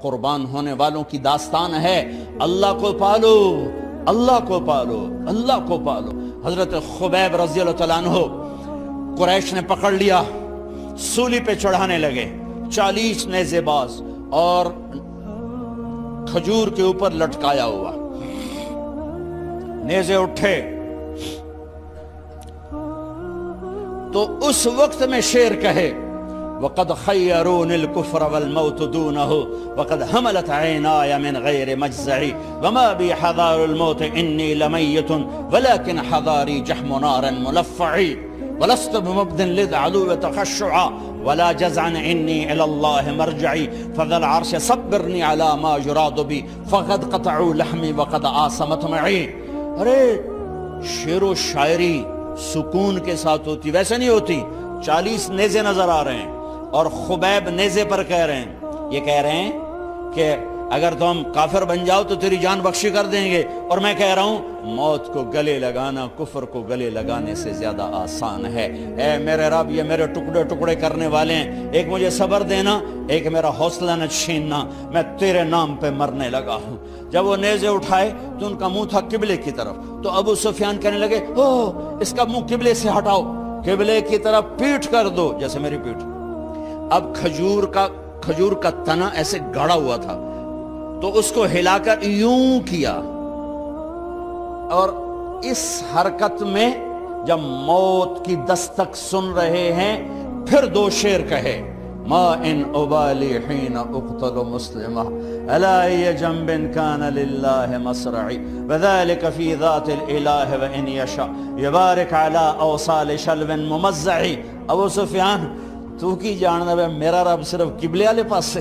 قربان ہونے والوں کی داستان ہے۔ اللہ کو پالو، اللہ کو پالو، اللہ کو پالو۔ حضرت خبیب رضی اللہ تعالیٰ عنہ قریش نے پکڑ لیا، سولی پہ چڑھانے لگے، 40 نیزے باز اور کھجور کے اوپر لٹکایا ہوا۔ نیزے اٹھے تو اس وقت میں شعر کہے وَقَدْ خَيَّرُونِ الْكُفْرَ وَالْمَوْتُ دُونَهُ وَقَدْ حَمَلَتْ عَيْنَايَ مِنْ غَيْرِ مَجْزَعِ وَمَا بِي حَذَارُ الْمَوْتِ إِنِّي لَمَيِّتٌ وَلَكِنْ حَذَارِي جَحْمُ نَارٍ مُلَفَّعِ وَلَسْتُ بِمُبْدٍ لِلْعَدُوِّ تَخَشُّعًا وَلَا جَزْعًا إِنِّي إِلَى اللَّهِ مَرْجَعِي فَذَا الْعَرْشِ صَبِّرْنِي عَلَى مَا يُرَادُ بِي فَقَدْ قَطَعُوا لَحْمِي وَقَدْ آسَمَتْ مَعِي۔ ارے شعر و شاعری سکون کے ساتھ ہوتی، ویسے نہیں ہوتی۔ 40 نیزے نظر آ رہے ہیں اور خبیب نیزے پر کہہ رہے ہیں، یہ کہہ رہے ہیں کہ اگر تم کافر بن جاؤ تو تیری جان بخشی کر دیں گے، اور میں کہہ رہا ہوں موت کو گلے لگانا کفر کو گلے لگانے سے زیادہ آسان ہے۔ اے میرے رب، یہ میرے ٹکڑے ٹکڑے کرنے والے ہیں، ایک مجھے صبر دینا، ایک میرا حوصلہ نہ چھیننا، میں تیرے نام پہ مرنے لگا ہوں۔ جب وہ نیزے اٹھائے تو ان کا منہ تھا قبلے کی طرف، تو ابو سفیان کہنے لگے اس کا منہ قبلے سے ہٹاؤ، قبلے کی طرف پیٹھ کر دو، جیسے میری پیٹھ۔ اب کھجور کا تنا ایسے گاڑا ہوا تھا تو اس کو ہلا کر یوں کیا، اور اس حرکت میں جب موت کی دستک سن رہے ہیں پھر 2 شعر کہے ما ان ابالی حین اقتل مسلمہ الا ای جنب کان للہ مصرعی وذالک فی ذات الالہ وان یشاء یبارک علی اوصال شلو ممزعی۔ ابو سفیان تو کی جاننا ہے میرا رب صرف قبلے والے پاس سے؟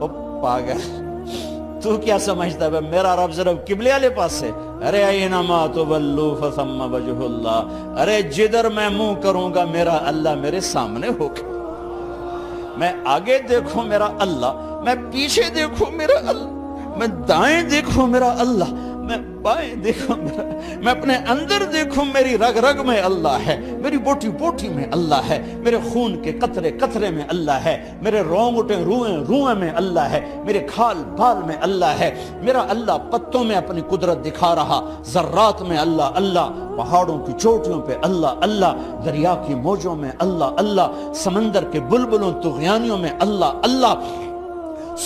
او پاگل، تو کیا سمجھتا ہے میرا رب صرف قبلے والے پاس سے؟ ارے اینما تولوا فثم وجہ اللہ، ارے جدھر میں منہ کروں گا میرا اللہ میرے سامنے ہوگا۔ میں آگے دیکھوں میرا اللہ، میں پیچھے دیکھوں میرا اللہ، میں دائیں دیکھوں میرا اللہ، میں بائیں دیکھوں میرا، میں اپنے اندر دیکھوں میری رگ رگ میں اللہ ہے، میری بوٹی بوٹی میں اللہ ہے، میرے خون کے قطرے قطرے میں اللہ ہے، میرے رونگٹے روئیں روئیں میں اللہ ہے، میرے کھال بال میں اللہ ہے، میرا اللہ پتوں میں اپنی قدرت دکھا رہا، ذرات میں اللہ اللہ، پہاڑوں کی چوٹیوں پہ اللہ اللہ، دریا کی موجوں میں اللہ اللہ، سمندر کے بلبلوں طغیانیوں میں اللہ اللہ،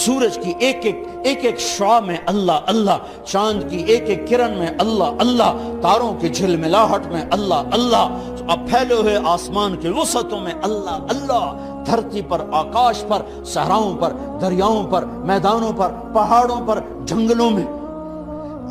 سورج کی ایک ایک شعاع میں اللہ اللہ، چاند کی ایک ایک کرن میں اللہ اللہ، تاروں کی جھلملاہٹ میں اللہ اللہ، اب پھیلے ہوئے آسمان کے وسعتوں میں اللہ اللہ، دھرتی پر، آکاش پر، صحراؤں پر، دریاؤں پر، میدانوں پر، پہاڑوں پر، جنگلوں میں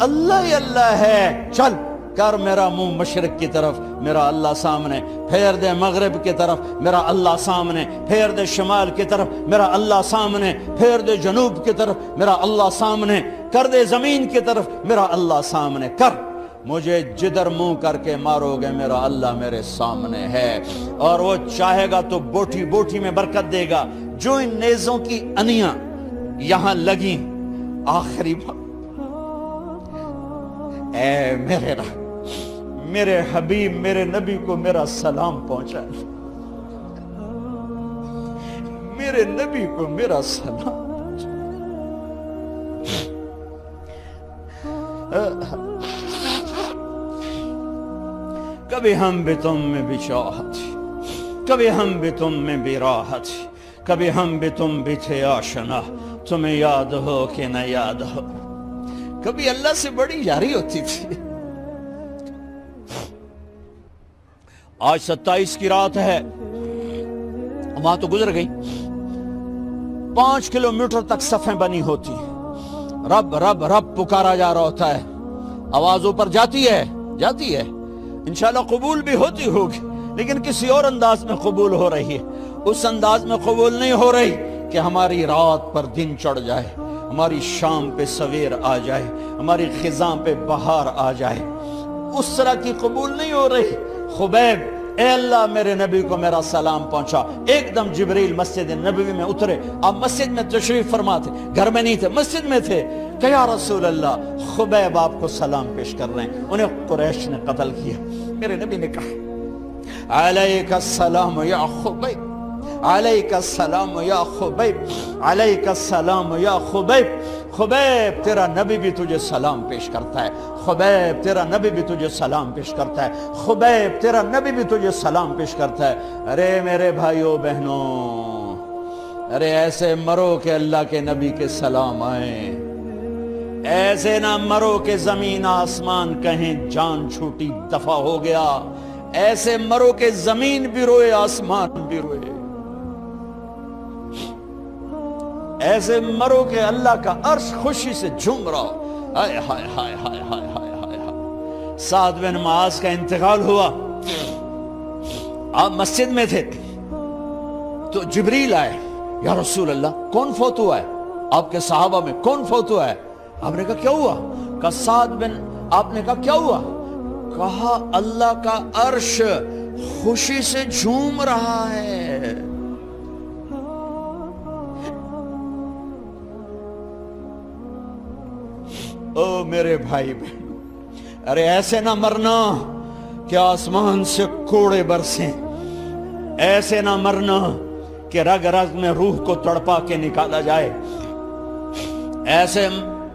اللہ ہی اللہ ہے۔ چل کر میرا منہ مشرق کی طرف، میرا اللہ سامنے، پھیر دے مغرب کی طرف، میرا اللہ سامنے، پھیر دے شمال کی طرف، میرا اللہ سامنے، پھیر دے جنوب کی طرف، میرا اللہ سامنے، کر دے زمین کی طرف، میرا اللہ سامنے کر، مجھے جدھر منہ کر کے مارو گے میرا اللہ میرے سامنے ہے، اور وہ چاہے گا تو بوٹی بوٹی میں برکت دے گا۔ جو ان نیزوں کی انیاں یہاں لگیں، آخری بات، اے میرے رب، میرے حبیب میرے نبی کو میرا سلام پہنچا، میرے نبی کو میرا سلام پہنچا۔ کبھی ہم بھی تم میں بھی چاہت، کبھی ہم بھی تم میں بھی راحت، کبھی ہم بھی تم بھی تھے آشنا، تمہیں یاد ہو کہ نہ یاد ہو، کبھی اللہ سے بڑی یاری ہوتی تھی۔ آج 27 کی رات ہے، وہاں تو گزر گئی، 5 کلومیٹر تک صفیں بنی ہوتی، رب رب رب پکارا جا رہا ہوتا ہے، آواز اوپر جاتی ہے انشاءاللہ قبول بھی ہوتی ہوگی، لیکن کسی اور انداز میں قبول ہو رہی ہے، اس انداز میں قبول نہیں ہو رہی کہ ہماری رات پر دن چڑھ جائے، ہماری شام پہ سویر آ جائے، ہماری خزاں پہ بہار آ جائے، اس طرح کی قبول نہیں ہو رہی۔ خبیب، اے اللہ میرے نبی کو میرا سلام پہنچا۔ ایک دم جبریل مسجد نبوی میں اترے، آپ مسجد میں تشریف فرما تھے، گھر میں نہیں تھے، مسجد میں تھے، کہ یا رسول اللہ خبیب آپ کو سلام پیش کر رہے ہیں، انہیں قریش نے قتل کیا۔ میرے نبی نے کہا علیک السلام یا خبیب، علیک السلام یا خبیب، علیک السلام یا خبیب۔ خبیب تیرا نبی بھی تجھے سلام پیش کرتا ہے، خبیب تیرا نبی بھی تجھے سلام پیش کرتا ہے، خبیب تیرا نبی بھی تجھے سلام پیش کرتا ہے۔ ارے میرے بھائیوں بہنوں، ارے ایسے مرو کہ اللہ کے نبی کے سلام آئیں، ایسے نہ مرو کہ زمین آسمان کہیں جان چھوٹی دفع ہو گیا، ایسے مرو کہ زمین بھی روئے آسمان بھی روئے، ایسے مرو کہ اللہ کا عرش خوشی سے جھوم رہا۔ ہائے ہائے ہائے ہائے ہائے ہائے ہائے ہائے۔ سعد بن معاذ کا انتقال ہوا، آپ مسجد میں تھے تو جبریل آئے، یا رسول اللہ کون فوت ہوا ہے؟ آپ کے صحابہ میں کون فوت ہوا ہے؟ آپ نے کہا کیا ہوا؟ کہا سعد بن، آپ نے کہا کیا ہوا؟ کہا اللہ کا عرش خوشی سے جھوم رہا ہے۔ او میرے بھائی بہن، ارے ایسے نہ مرنا کہ آسمان سے کوڑے برسیں، ایسے نہ مرنا کہ رگ رگ میں روح کو تڑپا کے نکالا جائے،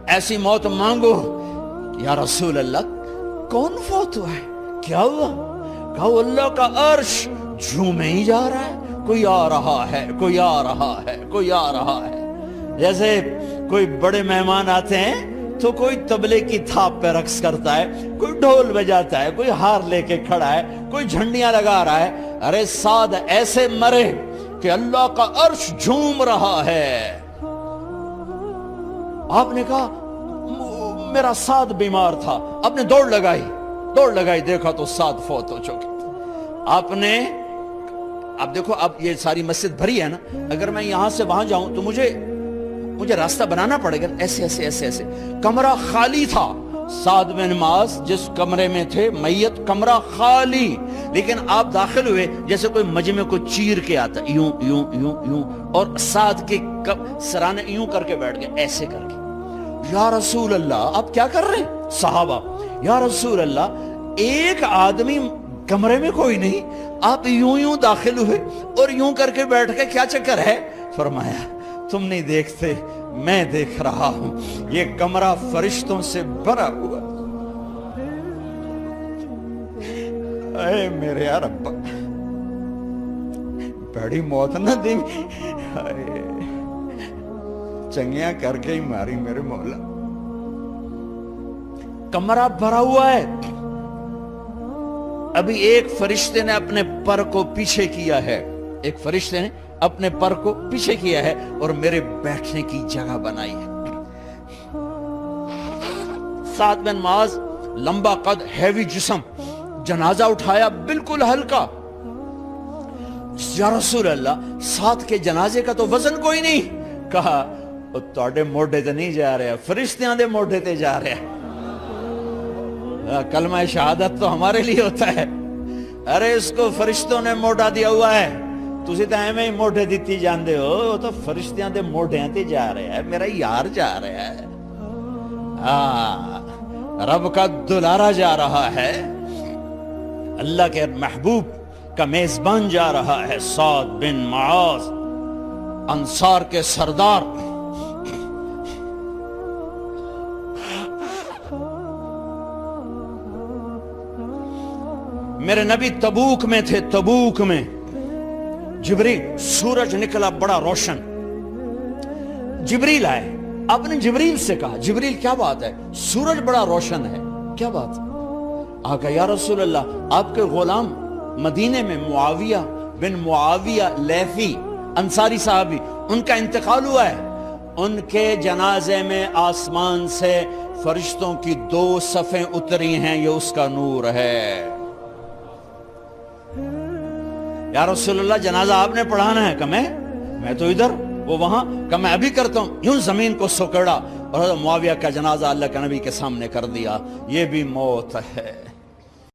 ایسی موت مانگو۔ یا رسول اللہ کون فوت ہوا ہے؟ کیا ہوا؟ کہا اللہ کا عرش جھومے ہی جا رہا ہے، کوئی آ رہا ہے، کوئی آ رہا ہے، کوئی آ رہا ہے۔ جیسے کوئی بڑے مہمان آتے ہیں تو کوئی طبلے کی تھاپ پہ رقص کرتا ہے، کوئی ڈھول بجاتا ہے، کوئی ہار لے کے کھڑا ہے، کوئی جھنڈیاں لگا رہا ہے۔ ارے سعد ایسے مرے کہ اللہ کا عرش جھوم رہا ہے۔ آپ نے کہا میرا سعد بیمار تھا، آپ نے دوڑ لگائی، دیکھا تو سعد فوت ہو چکے۔ آپ نے، اب دیکھو اب یہ ساری مسجد بھری ہے نا، اگر میں یہاں سے وہاں جاؤں تو مجھے راستہ بنانا پڑے گا، ایسے ایسے ایسے ایسے۔ کمرہ خالی تھا، سعد بن معاذ جس کمرے میں تھے میت، کمرہ خالی، لیکن آپ داخل ہوئے جیسے کوئی مجمع کو چیر کے آتا، یوں یوں یوں یوں، اور سعد کے سرانے یوں کر کے بیٹھ گئے، ایسے کر کے۔ یا رسول اللہ آپ کیا کر رہے ہیں؟ صحابہ، یا رسول اللہ ایک آدمی کمرے میں کوئی نہیں، آپ یوں یوں داخل ہوئے اور یوں کر کے بیٹھ کے، کیا چکر ہے؟ فرمایا تم نہیں دیکھتے، میں دیکھ رہا ہوں، یہ کمرہ فرشتوں سے بھرا ہوا۔ اے میرے رب، بڑی موت نہ دی، چنگیاں کر کے ہی ماری میرے مولا۔ کمرہ بھرا ہوا ہے، ابھی ایک فرشتے نے اپنے پر کو پیچھے کیا ہے، ایک فرشتے نے اپنے پر کو پیچھے کیا ہے اور میرے بیٹھنے کی جگہ بنائی ہے۔ سعد بن معاذ لمبا قد، ہیوی جسم، جنازہ اٹھایا بالکل ہلکا۔ یا رسول اللہ سعد کے جنازے کا تو وزن کوئی نہیں۔ کہا تواڈے موڈے تے نہیں جا رہا، فرشتیاں دے موڈے تے جا رہا۔ کلمہ شہادت تو ہمارے لیے ہوتا ہے، ارے اس کو فرشتوں نے موڈا دیا ہوا ہے، تسی تو ایویں ہی موڈے دیتی جاندے ہو، وہ تو فرشتیاں دے موڈیاں تے جا رہا ہے، میرا یار جا رہا ہے، رب کا دلارا جا رہا ہے، اللہ کے محبوب کا میزبان جا رہا ہے۔ سعد بن معاذ انصار کے سردار، میرے نبی تبوک میں تھے، تبوک میں جبریل، سورج نکلا بڑا روشن، جبریل آئے، آپ نے جبریل سے کہا جبریل کیا بات ہے، سورج بڑا روشن ہے، کیا بات؟ آقا یا رسول اللہ آپ کے غلام مدینے میں معاویہ بن معاویہ لیثی انصاری صحابی، ان کا انتقال ہوا ہے، ان کے جنازے میں آسمان سے فرشتوں کی 2 صفیں اتری ہیں، یہ اس کا نور ہے۔ یا رسول اللہ جنازہ آپ نے پڑھانا ہے؟ کہ میں تو ادھر، وہ وہاں، کہ میں ابھی کرتا ہوں۔ یوں زمین کو سکڑا اور معاویہ کا جنازہ اللہ کے نبی کے سامنے کر دیا۔ یہ بھی موت ہے،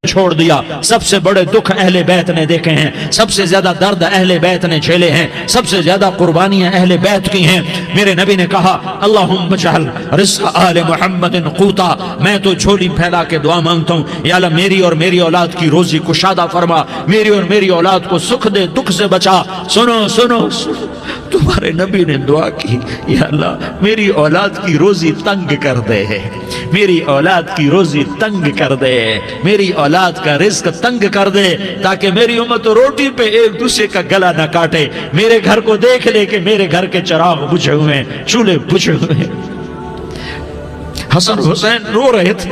چھوڑ دیا. سب سے بڑے دکھ اہل بیت نے دیکھے ہیں, سب سے زیادہ درد اہل بیت نے جھیلے ہیں, سب سے زیادہ قربانیاں اہل بیت کی ہیں. میرے نبی نے کہا اللہم اجعل رزق آل محمد قوتا, میں تو جھولی پھیلا کے دعا مانگتا ہوں, یا اللہ میری اور میری اولاد کی روزی کشادہ فرما, میری اور میری اولاد کو سکھ دے, دکھ سے بچا. سنو سنو سنو, تمہارے نبی نے دعا کی, یا اللہ میری اولاد کی روزی تنگ کر دے, میری اولاد کی روزی تنگ کر دے, میری اولاد کا رزق تنگ کر دے, تاکہ میری امت روٹی پہ ایک دوسرے کا گلا نہ کاٹے, میرے گھر کو دیکھ لے کہ میرے گھر کے چراغ بجھے ہوئے ہیں, چولہے بجھے ہوئے ہیں. حسن حسین رو رہے تھے,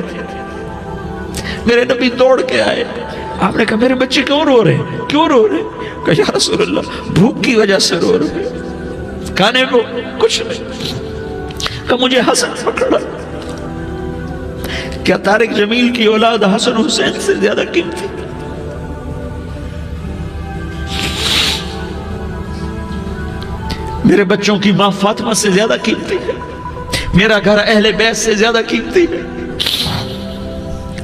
میرے نبی دوڑ کے آئے. آپ نے کہا میرے بچے کیوں رو رہے ہیں, کیوں رو رہے ہیں؟ کہا یا رسول اللہ بھوک کی وجہ سے رو رہے ہیں, کھانے کو کچھ نہیں. کہ مجھے حسن پکڑا. کیا طارق جمیل کی اولاد حسن حسین سے زیادہ قیمتی؟ میرے بچوں کی ماں فاطمہ سے زیادہ قیمتی ہے, میرا گھر اہل بیت سے زیادہ قیمتی ہے.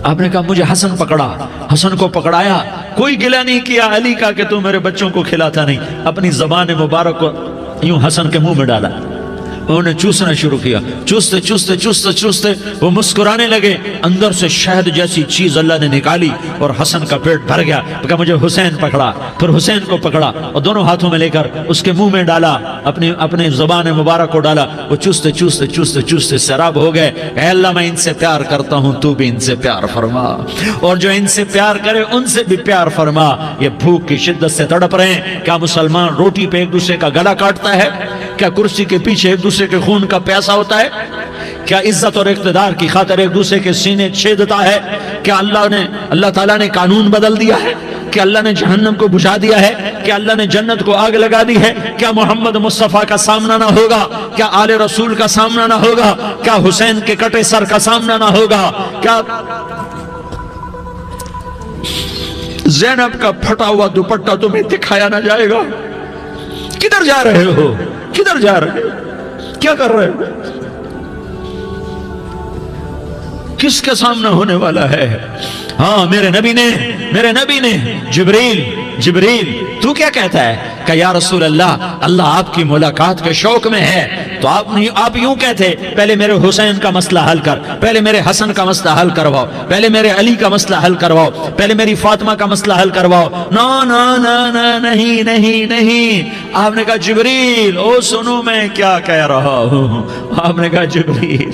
آپ نے کہا مجھے حسن پکڑا. حسن کو پکڑایا, کوئی گلہ نہیں کیا علی کا کہ تو میرے بچوں کو کھلاتا نہیں, اپنی زبان مبارک کو یوں حسن کے منہ میں ڈالا, انہوں نے چوسنا شروع کیا. چوستے چوستے چوستے چوستے وہ مسکرانے لگے, اندر سے شہد جیسی چیز اللہ نے نکالی اور حسن کا پیٹ بھر گیا. کہا مجھے حسین پکڑا. پھر حسین کو پکڑا اور دونوں ہاتھوں میں لے کر اس کے منہ میں ڈالا, اپنے زبان مبارک کو ڈالا. وہ چوستے چوستے چوستے چوستے سیراب ہو گئے. اے اللہ میں ان سے پیار کرتا ہوں, تو بھی ان سے پیار فرما, اور جو ان سے پیار کرے ان سے بھی پیار فرما. یہ بھوک کی شدت سے تڑپ رہے ہیں. کیا مسلمان روٹی پہ ایک دوسرے کا گلا کاٹتا ہے؟ کیا کرسی کے پیچھے ایک دوسرے کے خون کا پیاسا ہوتا ہے؟ کیا عزت اور اقتدار کی خاطر ایک دوسرے کے سینے چھیدتا ہے؟ کیا اللہ تعالیٰ نے قانون بدل دیا ہے؟ کیا اللہ نے جہنم کو بجھا دیا ہے؟ کیا اللہ نے جنت کو آگ لگا دی ہے؟ کیا محمد مصطفیٰ کا سامنا نہ ہوگا؟ کیا آل رسول کا سامنا نہ ہوگا؟ کیا حسین کے کٹے سر کا سامنا نہ ہوگا؟ کیا زینب کا پھٹا ہوا دوپٹہ تمہیں دکھایا نہ جائے گا؟ کدھر جا رہے ہو؟ کدھر جا رہے ہو؟ کیا کر رہے ہو؟ کس کا سامنا ہونے والا ہے؟ ہاں میرے نبی نے جبریل تو کیا کہتا ہے کہ یا رسول اللہ آپ کی ملاقات کے شوق میں ہے. تو آپ یوں کہتے پہلے میرے حسین کا مسئلہ حل کر, پہلے میرے حسن کا مسئلہ حل کرواؤ, پہلے میرے علی کا مسئلہ حل کرواؤ, پہلے میری فاطمہ کا مسئلہ حل کرواؤ. نہیں. آپ نے کہا جبریل او سنو میں کیا کہہ رہا ہوں. آپ نے کہا جبریل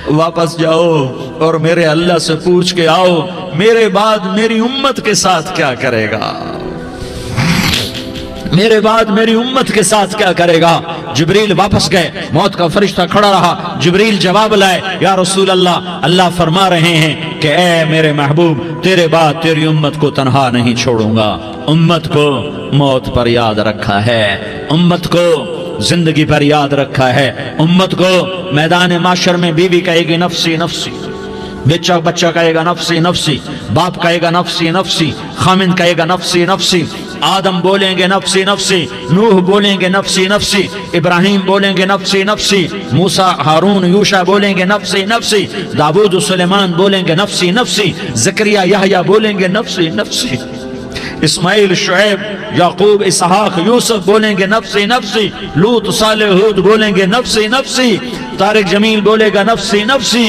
واپس جاؤ اور میرے اللہ سے پوچھ کے آؤ میرے بعد میری امت کے ساتھ کیا کرے گا, میرے بعد میری امت کے ساتھ کیا کرے گا. جبریل واپس گئے, موت کا فرشتہ کھڑا رہا. جبریل جواب لائے, یا رسول اللہ فرما رہے ہیں کہ اے میرے محبوب تیرے بعد تیری امت کو تنہا نہیں چھوڑوں گا. امت کو موت پر یاد رکھا ہے, امت کو زندگی پر یاد رکھا ہے, امت کو میدان معاشر میں بیوی کہے گی نفسی نفسی, بچہ کہے گا نفسی نفسی, باپ کہے گا نفسی نفسی, خامن کہے گا نفسی نفسی, آدم بولیں گے نفسی نفسی, نوح بولیں گے نفسی نفسی, ابراہیم بولیں گے نفسی نفسی, موسیٰ ہارون یوشع بولیں گے نفسی نفسی, داؤد و سلیمان بولیں گے نفسی نفسی, زکریا یحییٰ بولیں گے نفسی نفسی, اسماعیل شعیب یعقوب اسحاق یوسف بولیں گے نفسی نفسی, لوط صالح ہود بولیں گے نفسی نفسی, طارق جمیل بولے گا نفسی نفسی,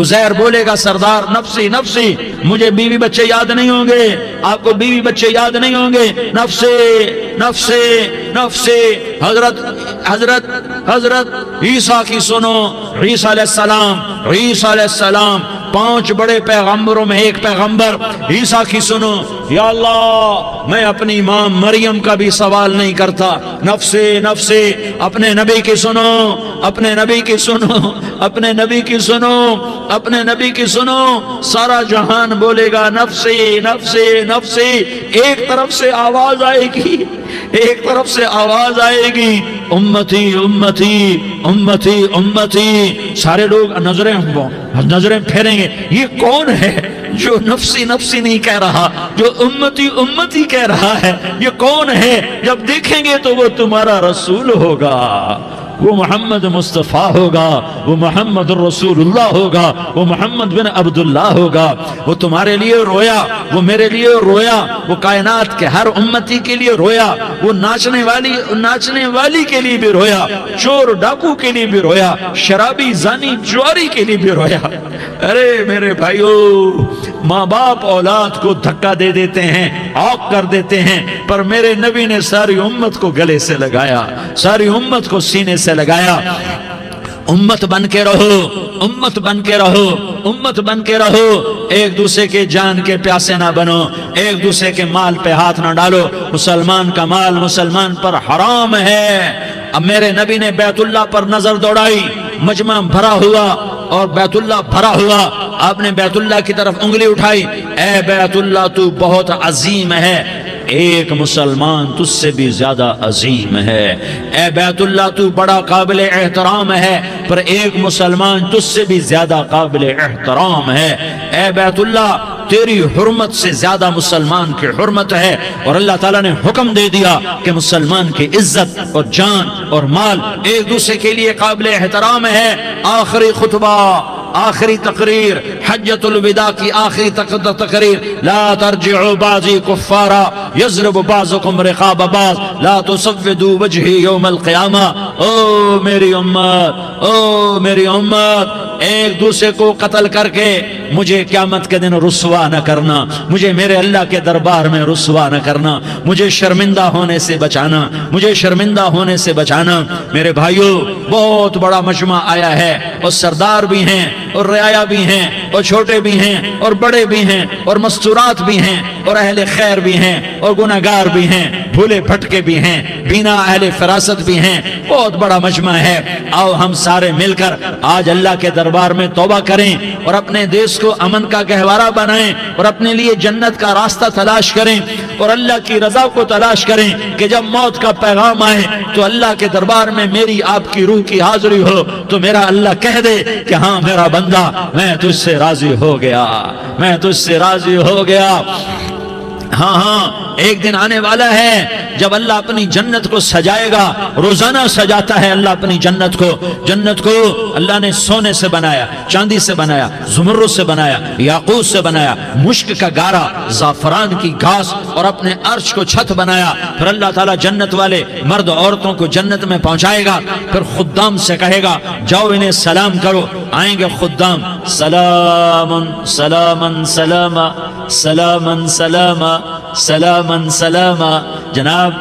عزیر بولے گا سردار نفسی نفسی. مجھے بیوی بچے یاد نہیں ہوں گے, آپ کو بیوی بچے یاد نہیں ہوں گے, نفسی نفسی نفسی. حضرت عیسیٰ کی سنو, عیسیٰ علیہ السلام 5 بڑے پیغمبروں میں ایک پیغمبر عیسیٰ کی سنو. یا اللہ میں اپنی ماں مریم کا بھی سوال نہیں کرتا, نفسی نفسی. اپنے نبی کی سنو, اپنے نبی کی سنو, اپنے نبی کی سنو, اپنے نبی کی سنو. سارا جہان بولے گا نفسی نفسی نفسی. ایک طرف سے آواز آئے گی, ایک طرف سے آواز آئے گی امتی امتی امتی امتی. سارے لوگ نظریں پھیریں گے, یہ کون ہے جو نفسی نفسی نہیں کہہ رہا, جو امتی امتی کہہ رہا ہے, یہ کون ہے؟ جب دیکھیں گے تو وہ تمہارا رسول ہوگا. وہ محمد مصطفیٰ ہوگا، وہ محمد رسول اللہ ہوگا، وہ محمد بن عبداللہ ہوگا۔ وہ تمہارے لیے رویا، وہ میرے لیے رویا، وہ کائنات کے ہر امتی کے لیے رویا، وہ ناچنے والی کے لیے بھی رویا، چور ڈاکو کے لیے بھی رویا، شرابی زانی جواری کے لیے بھی رویا۔ ارے میرے بھائیو، ماں باپ اولاد کو دھکا دے دیتے ہیں، عوق کر دیتے ہیں، پر میرے نبی نے ساری امت کو گلے سے لگایا، ساری امت کو سینے سے لگایا۔ امت بن کے رہو، امت بن کے رہو، امت بن کے رہو، ایک دوسرے کے جان کے پیاسے نہ بنو، ایک دوسرے کے مال پہ ہاتھ نہ ڈالو۔ مسلمان کا مال مسلمان پر حرام ہے۔ اب میرے نبی نے بیت اللہ پر نظر دوڑائی، مجمع بھرا ہوا اور بیت اللہ بھرا ہوا، آپ نے بیت اللہ کی طرف انگلی اٹھائی، اے بیت اللہ تو بہت عظیم ہے، ایک مسلمان تجھ سے بھی زیادہ عظیم ہے۔ اے بیت اللہ تو بڑا قابل احترام ہے، پر ایک مسلمان تجھ سے بھی زیادہ قابل احترام ہے۔ اے بیت اللہ تیری حرمت سے زیادہ مسلمان کی حرمت ہے، اور اللہ تعالیٰ نے حکم دے دیا کہ مسلمان کی عزت اور جان اور مال ایک دوسرے کے لیے قابل احترام ہے۔ آخری خطبہ، آخری تقریر، حجۃ الوداع کی آخری تقریر، لا ترجعوا بعضی کفارا یضرب بعضکم رقاب بعض لا تسودوا وجہی یوم القیامہ۔ او میری امت، او میری امت، ایک دوسرے کو قتل کر کے مجھے قیامت کے دن رسوا نہ کرنا، مجھے میرے اللہ کے دربار میں رسوا نہ کرنا، مجھے شرمندہ ہونے سے بچانا، مجھے شرمندہ ہونے سے بچانا۔ میرے بھائیو، بہت بڑا مجمع آیا ہے، اور سردار بھی ہیں اور رعایا بھی ہیں اور چھوٹے بھی ہیں اور بڑے بھی ہیں اور مستورات بھی ہیں اور اہل خیر بھی ہیں اور گناہگار بھی ہیں، بھولے بھٹکے بھی ہیں، بینا اہل فراست بھی ہیں، بہت بڑا مجمع ہے۔ آؤ ہم سارے مل کر آج اللہ کے دربار میں توبہ کریں اور اپنے دیش کو امن کا گہوارہ بنائیں اور اپنے لیے جنت کا راستہ تلاش کریں اور اللہ کی رضا کو تلاش کریں کہ جب موت کا پیغام آئے تو اللہ کے دربار میں میری آپ کی روح کی حاضری ہو تو میرا اللہ کہہ دے کہ ہاں میرا بندہ، میں تجھ سے راضی ہو گیا، میں تجھ سے راضی ہو گیا۔ ہاں ہاں، ایک دن آنے والا ہے جب اللہ اپنی جنت کو سجائے گا، روزانہ سجاتا ہے اللہ اپنی جنت کو۔ جنت کو اللہ نے سونے سے بنایا، چاندی سے بنایا، زمرد سے بنایا، یاقوت سے بنایا، مشک کا گارا، زعفران کی گھاس اور اپنے عرش کو چھت بنایا۔ پھر اللہ تعالیٰ جنت والے مرد عورتوں کو جنت میں پہنچائے گا، پھر خدام سے کہے گا جاؤ انہیں سلام کرو۔ آئیں گے خدام، سلامن سلامن سلاما سلامن سلاما سلامن سلاما۔ جناب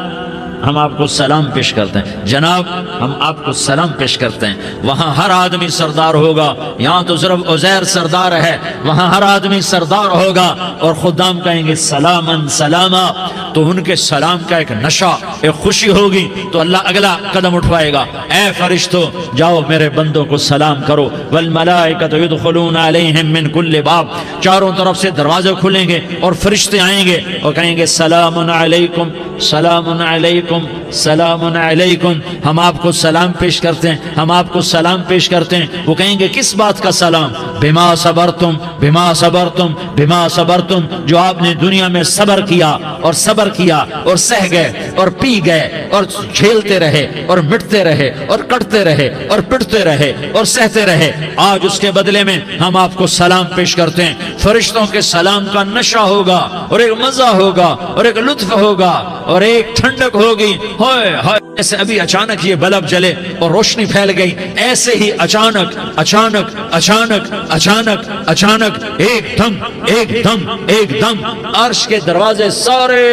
ہم آپ کو سلام پیش کرتے ہیں، جناب ہم آپ کو سلام پیش کرتے ہیں۔ وہاں ہر آدمی سردار ہوگا، یہاں تو صرف عزیر سردار ہے، وہاں ہر آدمی سردار ہوگا، اور خدام کہیں گے سلامن سلاما، تو ان کے سلام کا ایک نشہ، ایک خوشی ہوگی، تو اللہ اگلا قدم اٹھوائے گا، اے فرشتوں جاؤ میرے بندوں کو سلام کرو۔ والملائکۃ یدخلون علیہم من کل باب، چاروں طرف سے دروازے کھلیں گے اور فرشتے آئیں گے اور کہیں گے سلام علیکم سلام علیکم سلام علیکم۔ ہم آپ کو سلام پیش کرتے ہیں، ہم آپ کو سلام پیش کرتے ہیں۔ وہ کہیں گے کس بات کا سلام؟ بما صبرتم بما صبرتم بما صبرتم، جو آپ نے دنیا میں صبر کیا اور صبر کیا اور سہ گئے اور پی گئے اور جھیلتے رہے اور مٹتے رہے اور کٹتے رہے اور پٹتے رہے اور سہتے رہے، آج اس کے بدلے میں ہم آپ کو سلام پیش کرتے ہیں۔ فرشتوں کے سلام کا نشہ ہوگا اور ایک مزہ ہوگا اور ایک لطف ہوگا اور ایک ٹھنڈک ہوگی۔ ہوئے ہوئے، ایسے ابھی اچانک یہ بلب جلے اور روشنی پھیل گئی، ایسے ہی اچانک اچانک اچانک اچانک اچانک ایک دم ایک دم ایک دم عرش کے دروازے سارے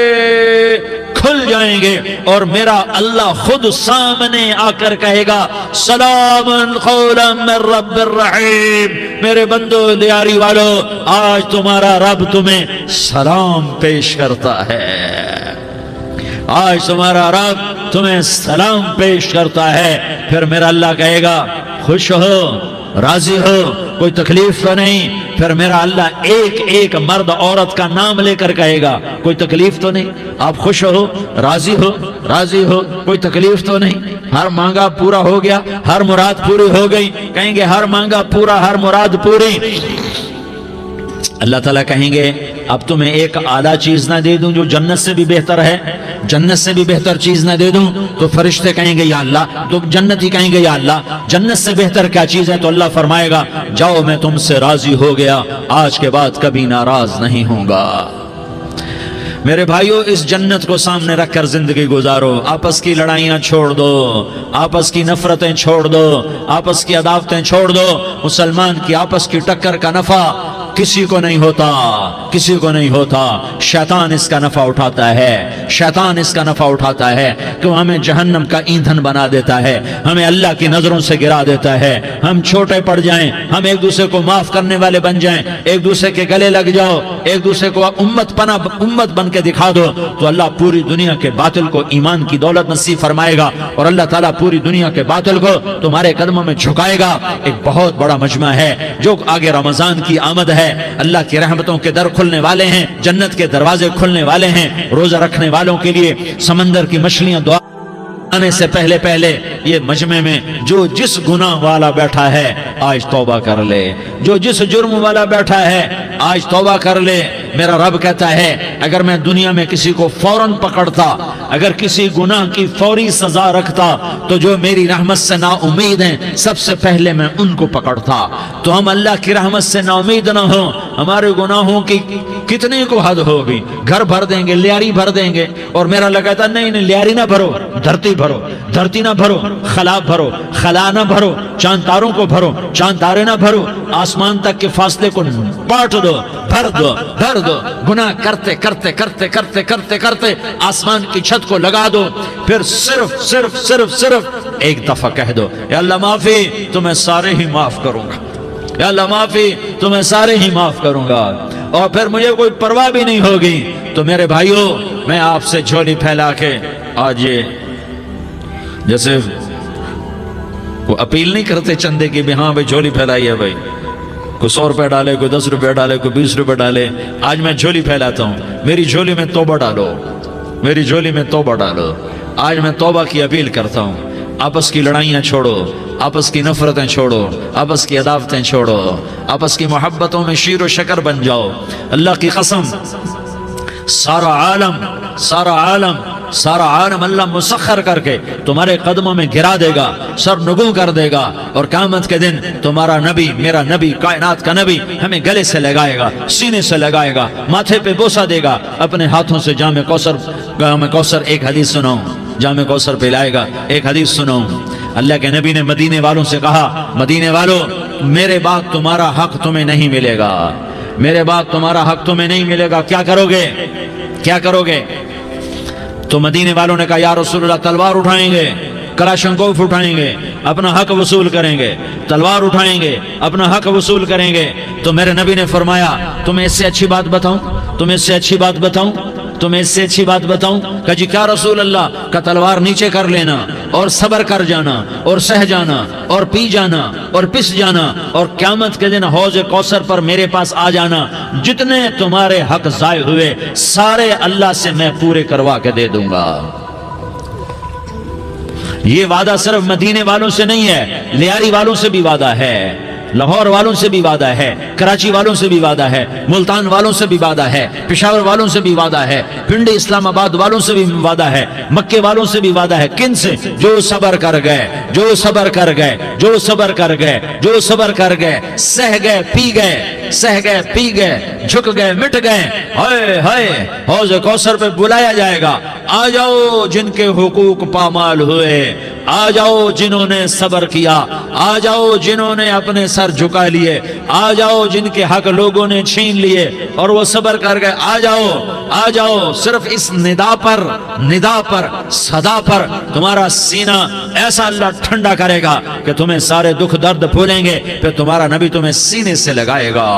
کھل جائیں گے اور میرا اللہ خود سامنے آ کر کہے گا سلام قولا من رب الرحیم۔ میرے بندو دیاری والو، آج تمہارا رب تمہیں سلام پیش کرتا ہے، آج تمہارا رب تمہیں سلام پیش کرتا ہے۔ پھر میرا اللہ کہے گا خوش ہو، راضی ہو، کوئی تکلیف تو نہیں؟ پھر میرا اللہ ایک ایک مرد عورت کا نام لے کر کہے گا کوئی تکلیف تو نہیں؟ آپ خوش ہو، راضی ہو، راضی ہو، کوئی تکلیف تو نہیں؟ ہر مانگا پورا ہو گیا، ہر مراد پوری ہو گئی؟ کہیں گے ہر مانگا پورا، ہر مراد پوری۔ اللہ تعالیٰ کہیں گے اب تمہیں ایک اعلیٰ چیز نہ دے دوں جو جنت سے بھی بہتر ہے؟ جنت سے بھی بہتر چیز نہ دے دوں؟ تو فرشتے کہیں گے یا اللہ، تو جنتی کہیں گے یا اللہ جنت سے بہتر کیا چیز ہے؟ تو اللہ فرمائے گا جاؤ میں تم سے راضی ہو گیا، آج کے بعد کبھی ناراض نہیں ہوں گا۔ میرے بھائیو، اس جنت کو سامنے رکھ کر زندگی گزارو، آپس کی لڑائیاں چھوڑ دو، آپس کی نفرتیں چھوڑ دو، آپس کی عداوتیں چھوڑ دو۔ مسلمان کی آپس کی ٹکر کا نفع کسی کو نہیں ہوتا، کسی کو نہیں ہوتا۔ شیطان اس کا نفع اٹھاتا ہے، شیطان اس کا نفع اٹھاتا ہے کہ وہ ہمیں جہنم کا ایندھن بنا دیتا ہے، ہمیں اللہ کی نظروں سے گرا دیتا ہے، ہم چھوٹے پڑ جائیں، ہم ایک دوسرے کو معاف کرنے والے بن جائیں، ایک دوسرے کے گلے لگ جاؤ، ایک دوسرے کو امت بن کے دکھا دو، تو اللہ پوری دنیا کے باطل کو ایمان کی دولت نصیب فرمائے گا، اور اللہ تعالیٰ پوری دنیا کے باطل کو تمہارے قدموں میں جھکائے گا۔ ایک بہت بڑا مجمع ہے جو آگے رمضان کی آمد ہے، اللہ کی رحمتوں کے در کھلنے والے ہیں، جنت کے دروازے کھلنے والے ہیں، روزہ رکھنے والوں کے لیے سمندر کی مچھلیاں دعا آنے سے پہلے یہ مجمع میں جو جس گناہ والا بیٹھا ہے آج توبہ کر لے، جو جس جرم والا بیٹھا ہے آج توبہ کر لے۔ میرا رب کہتا ہے اگر میں دنیا میں کسی کو فوراً پکڑتا، اگر کسی گناہ کی فوری سزا رکھتا، تو جو میری رحمت سے نا امید ہیں سب سے پہلے میں ان کو پکڑتا۔ تو ہم اللہ کی رحمت سے نا امید نہ ہوں، ہمارے گناہوں کی کتنے کو حد ہوگی، گھر بھر دیں گے، لیاری بھر دیں گے، اور میرا لگاتا نہیں لیاری نہ بھرو، دھرتی بھرو، دھرتی نہ بھرو، خلا بھرو، خلا نہ بھرو، چاند تاروں کو بھرو، چاند تارے نہ بھرو، آسمان تک کے فاصلے کو بانٹ دو، بھر دو، بھر دو، گناہ کرتے کرتے کرتے کرتے کرتے کرتے آسمان کی چھت کو لگا دو، پھر صرف ایک دفعہ کہہ دو یا اللہ معافی، تمہیں سارے ہی معاف کروں گا، یا اللہ معافی، تمہیں سارے ہی معاف کروں گا، اور پھر مجھے کوئی پرواہ بھی نہیں ہوگی۔ تو میرے بھائیوں، میں آپ سے جھولی پھیلا کے آج یہ جیسے وہ اپیل نہیں کرتے چندے کی بھی ہاں بھائی جھولی پھیلائی ہے، بھائی کوئی 100 روپے ڈالے، کوئی 10 روپے ڈالے، کوئی 20 روپے ڈالے، آج میں جھولی پھیلاتا ہوں، میری جھولی میں توبہ ڈالو، میری جھولی میں توبہ ڈالو۔ آج میں توبہ کی اپیل کرتا ہوں، آپس کی لڑائیاں چھوڑو، آپس کی نفرتیں چھوڑو، آپس کی عداوتیں چھوڑو، آپس کی محبتوں میں شیر و شکر بن جاؤ۔ اللہ کی قسم، سارا عالم اللہ مسخر کر کے تمہارے قدموں میں گرا دے گا، سر نگوں کر دے گا، اور قیامت کے دن تمہارا نبی، میرا نبی، کائنات کا نبی ہمیں گلے سے لگائے گا، سینے سے لگائے گا، ماتھے پہ بوسہ دے گا، اپنے ہاتھوں سے جام کوثر ایک حدیث سناؤں، جام کوثر پلائے گا، ایک حدیث سناؤں۔ اللہ کے نبی نے مدینے والوں سے کہا، مدینے والوں میرے بعد تمہارا حق تمہیں نہیں ملے گا، میرے بعد تمہارا حق تمہیں نہیں ملے گا، کیا کرو گے، کیا کرو گے؟ تو مدینے والوں نے کہا یا رسول اللہ تلوار اٹھائیں گے، کلاشنکوف اٹھائیں گے، اپنا حق وصول کریں گے، تلوار اٹھائیں گے، اپنا حق وصول کریں گے۔ تو میرے نبی نے فرمایا تمہیں اس سے اچھی بات بتاؤں، تمہیں اس سے اچھی بات بتاؤں، تمہیں اس سے اچھی بات بتاؤں؟ کہا جی کیا رسول اللہ؟ کا تلوار نیچے کر لینا، اور صبر کر جانا، اور سہ جانا، اور پی جانا، اور پس جانا، اور قیامت کے دن حوض کوثر پر میرے پاس آ جانا، جتنے تمہارے حق ضائع ہوئے سارے اللہ سے میں پورے کروا کے دے دوں گا۔ یہ وعدہ صرف مدینے والوں سے نہیں ہے، لیاری والوں سے بھی وعدہ ہے، لاہور والوں سے بھی وعدہ ہے، کراچی والوں سے بھی وعدہ ہے، ملتان والوں سے بھی وعدہ ہے، پشاور والوں سے بھی وعدہ ہے، پنڈی اسلام آباد والوں سے بھی وعدہ ہے، مکے والوں سے بھی وعدہ ہے۔ کن سے؟ جو صبر کر گئے، جو صبر کر گئے، جو صبر کر گئے، جو صبر کر گئے، سہ گئے، پی گئے، سہ گئے، پی گئے، جھک گئے، مٹ گئے، ہائے ہائے حوض کوثر پہ بلایا جائے گا، آ جاؤ جن کے حقوق پامال ہوئے، آ جاؤ جنہوں نے صبر کیا، آ جاؤ جنہوں نے اپنے سر جھکا لیے، آ جاؤ جن کے حق لوگوں نے چھین لیے اور وہ صبر کر گئے، آ جاؤ، آ جاؤ۔ صرف اس ندا پر صدا پر تمہارا سینہ ایسا اللہ ٹھنڈا کرے گا کہ تمہیں سارے دکھ درد بھولیں گے، پھر تمہارا نبی تمہیں سینے سے لگائے گا،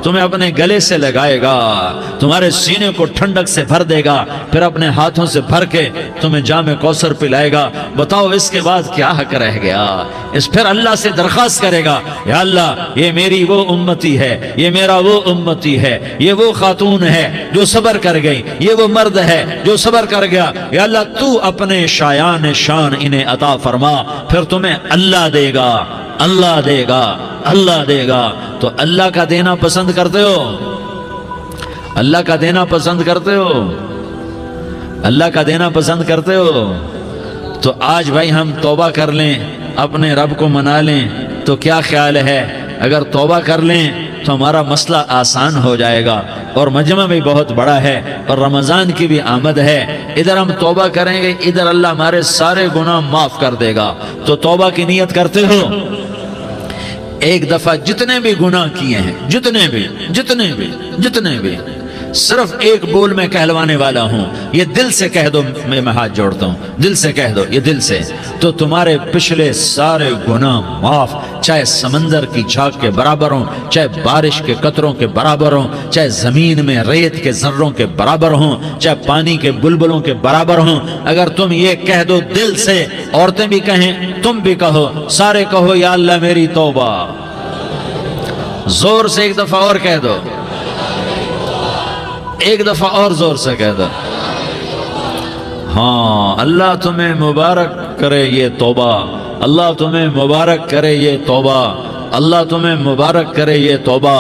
تمہیں اپنے گلے سے لگائے گا، تمہارے سینے کو ٹھنڈک سے بھر دے گا، پھر اپنے ہاتھوں سے بھر کے تمہیں جام کوثر پلائے گا۔ بتاؤ اس کے بعد کیا حق رہ گیا؟ اس پھر اللہ سے درخواست کرے گا یا اللہ یہ میری وہ امتی ہے، یہ میرا وہ امتی ہے، یہ وہ خاتون ہے جو صبر کر گئی، یہ وہ مرد ہے جو صبر کر گیا، یا اللہ تو اپنے شایان شان انہیں عطا فرما، پھر تمہیں اللہ دے گا، اللہ دے گا، اللہ دے گا۔ تو اللہ کا دینا پسند کرتے ہو؟ اللہ کا دینا پسند کرتے ہو؟ اللہ کا دینا پسند کرتے ہو؟ تو آج بھائی ہم توبہ کر لیں، اپنے رب کو منا لیں، تو کیا خیال ہے اگر توبہ کر لیں تو ہمارا مسئلہ آسان ہو جائے گا، اور مجمع بھی بہت بڑا ہے اور رمضان کی بھی آمد ہے، ادھر ہم توبہ کریں گے، ادھر اللہ ہمارے سارے گناہ معاف کر دے گا۔ تو توبہ کی نیت کرتے ہو؟ ایک دفعہ جتنے بھی گناہ کیے ہیں، جتنے بھی صرف ایک بول میں کہلوانے والا ہوں، یہ دل سے کہہ دو، میں ہاتھ جوڑتا ہوں، دل سے کہہ دو، یہ دل سے، تو تمہارے پچھلے سارے گناہ معاف، چاہے سمندر کی جھاگ کے برابر ہوں، چاہے بارش کے قطروں کے برابر ہوں، چاہے زمین میں ریت کے ذروں کے برابر ہوں، چاہے پانی کے بلبلوں کے برابر ہوں۔ اگر تم یہ کہہ دو دل سے، عورتیں بھی کہیں، تم بھی کہو، سارے کہو یا اللہ میری توبہ، زور سے ایک دفعہ اور کہہ دو، ایک دفعہ اور زور سے کہہ دو۔ ہاں، اللہ تمہیں مبارک کرے یہ توبہ، اللہ تمہیں مبارک کرے یہ توبہ، اللہ تمہیں مبارک کرے یہ توبہ۔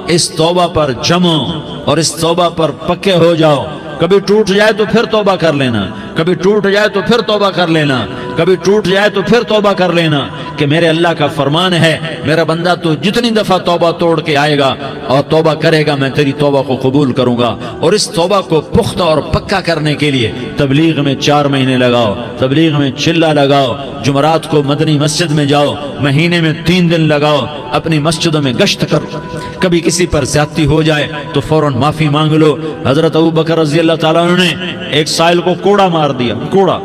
اس توبہ پر جمو اور اس توبہ پر پکے ہو جاؤ۔ کبھی ٹوٹ جائے تو پھر توبہ کر لینا، کبھی ٹوٹ جائے تو پھر توبہ کر لینا، کبھی ٹوٹ جائے تو پھر توبہ کر لینا، کہ میرے اللہ کا فرمان ہے، میرا بندہ تو جتنی دفعہ توبہ توڑ کے آئے گا اور توبہ کرے گا، میں تیری توبہ کو قبول کروں گا۔ اور اس توبہ کو پختہ اور پکا کرنے کے لیے تبلیغ میں 4 مہینے لگاؤ، تبلیغ میں چلہ لگاؤ، جمعرات کو مدنی مسجد میں جاؤ، مہینے میں 3 دن لگاؤ، اپنی مسجدوں میں گشت کرو، کبھی کسی پر زیادتی ہو جائے تو فوراً معافی مانگ لو۔ حضرت ابوبکر رضی اللہ تعالیٰ عنہ نے ایک سائل کو کوڑا مار دیا، کوڑا،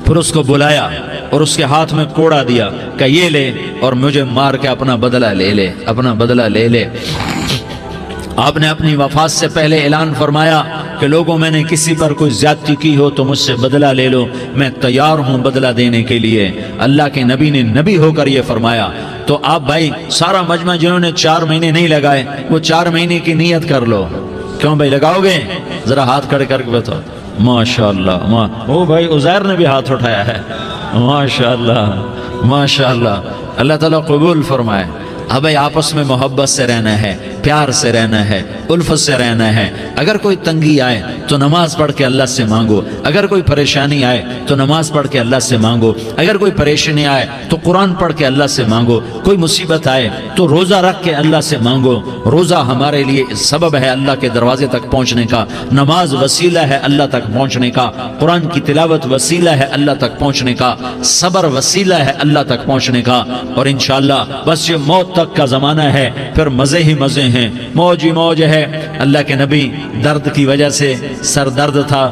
پھر اس کو بلایا اور اس کے ہاتھ میں کوڑا دیا کہ یہ لے اور مجھے مار کے اپنا بدلہ لے لے، اپنا بدلہ لے لے۔ آپ نے اپنی وفات سے پہلے اعلان فرمایا کہ لوگوں، میں نے کسی پر کوئی زیادتی کی ہو تو مجھ سے بدلہ لے لو، میں تیار ہوں بدلہ دینے کے لیے۔ اللہ کے نبی نے نبی ہو کر یہ فرمایا۔ تو آپ بھائی سارا مجمع جنہوں نے 4 مہینے نہیں لگائے، وہ 4 مہینے کی نیت کر لو۔ کیوں بھائی لگاؤ گے؟ ذرا ہاتھ کھڑے کر کے بتاؤ۔ ماشاءاللہ، وہ بھائی عزیر نے بھی ہاتھ اٹھایا ہے، ماشاءاللہ ماشاءاللہ، اللہ تعالیٰ قبول فرمائے۔ اب بھائی آپس میں محبت سے رہنا ہے، پیار سے رہنا ہے، الفت سے رہنا ہے۔ اگر کوئی تنگی آئے تو نماز پڑھ کے اللہ سے مانگو، اگر کوئی پریشانی آئے تو نماز پڑھ کے اللہ سے مانگو، اگر کوئی پریشانی آئے تو قرآن پڑھ کے اللہ سے مانگو، کوئی مصیبت آئے تو روزہ رکھ کے اللہ سے مانگو۔ روزہ ہمارے لیے سبب ہے اللہ کے دروازے تک پہنچنے کا، نماز وسیلہ ہے اللہ تک پہنچنے کا، قرآن کی تلاوت وسیلہ ہے اللہ تک پہنچنے کا، صبر وسیلہ ہے اللہ تک پہنچنے کا۔ اور انشاءاللہ بس یہ موت تک کا زمانہ ہے، پھر مزے ہی مزے ہیں، موج ہی موج ہے۔ اللہ کے نبی درد کی وجہ سے سر درد تھا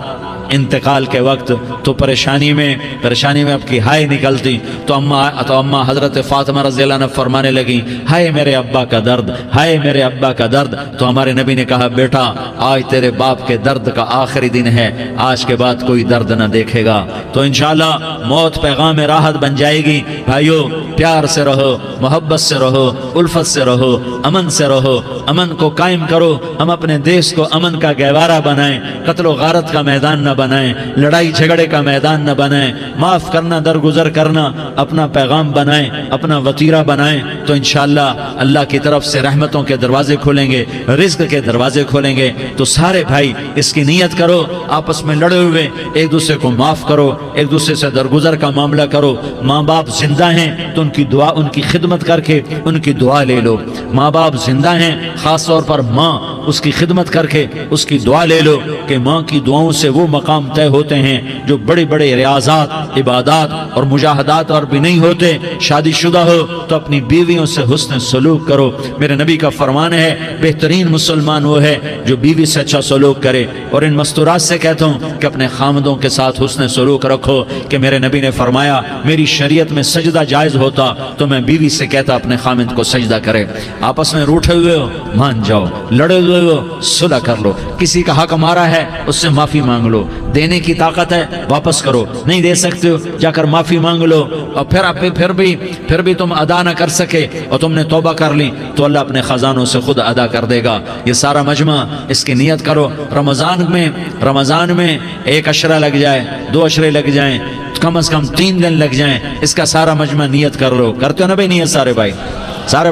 انتقال کے وقت، تو پریشانی میں اب کی ہائے نکلتی، تو اماں حضرت فاطمہ رضی اللہ عنہ فرمانے لگی، ہائے میرے ابا کا درد، ہائے میرے ابا کا درد۔ تو ہمارے نبی نے کہا، بیٹا آج تیرے باپ کے درد کا آخری دن ہے، آج کے بعد کوئی درد نہ دیکھے گا۔ تو انشاءاللہ موت پیغام راحت بن جائے گی۔ بھائیو پیار سے رہو، محبت سے رہو، الفت سے رہو، امن سے رہو، امن کو قائم کرو۔ ہم اپنے دیش کو امن کا گہوارہ بنائیں، قتل و غارت کا میدان نہ بنائیں، لڑائی جھگڑے کا میدان نہ بنائیں، معاف کرنا درگزر کرنا اپنا پیغام بنائیں، اپنا وطیرہ بنائیں۔ تو انشاءاللہ اللہ کی طرف سے رحمتوں کے دروازے کھولیں گے، رزق کے دروازے کھولیں گے۔ تو سارے بھائی اس کی نیت کرو، آپس میں لڑے ہوئے ایک دوسرے کو معاف کرو، ایک دوسرے سے درگزر کا معاملہ کرو۔ ماں باپ زندہ ہیں تو ان کی دعا، ان کی خدمت کر کے ان کی دعا لے لو۔ ماں باپ زندہ ہیں، خاص طور پر ماں، اس کی خدمت کر کے اس کی دعا لے لو، کہ ماں کی دعاؤں سے وہ مقام طے ہوتے ہیں جو بڑے بڑے ریاضات، عبادات اور مجاہدات اور بھی نہیں ہوتے۔ شادی شدہ ہو تو اپنی بیویوں سے حسن سلوک کرو۔ میرے نبی کا فرمان ہے، بہترین مسلمان وہ ہے جو بیوی سے اچھا سلوک کرے۔ اور ان مستورات سے کہتا ہوں کہ اپنے خامدوں کے ساتھ حسن سلوک رکھو، کہ میرے نبی نے فرمایا، میری شریعت میں سجدہ جائز ہوتا تو میں بیوی سے کہتا اپنے خامد کو سجدہ کرے۔ آپس میں روٹھے ہوئے ہو مان جاؤ، لڑے ہوئے ہو صلح کر لو، کسی کا حق مارا ہے اس سے معافی مانگ لو، دینے کی طاقت ہے واپس کرو، نہیں دے سکتے ہو جا کر معافی مانگ لو۔ اور پھر بھی تم ادا نہ کر سکے اور تم نے توبہ کر لی تو اللہ اپنے خزانوں سے خود ادا کر دے گا۔ یہ سارا مجمع اس کی نیت کرو۔ رمضان میں 1 عشرہ لگ جائے، 2 عشرے لگ جائیں، کم از کم 3 دن لگ جائیں، اس کا سارا مجمع نیت کر لو۔ کرتے ہو نا بھائی نیت؟ سارے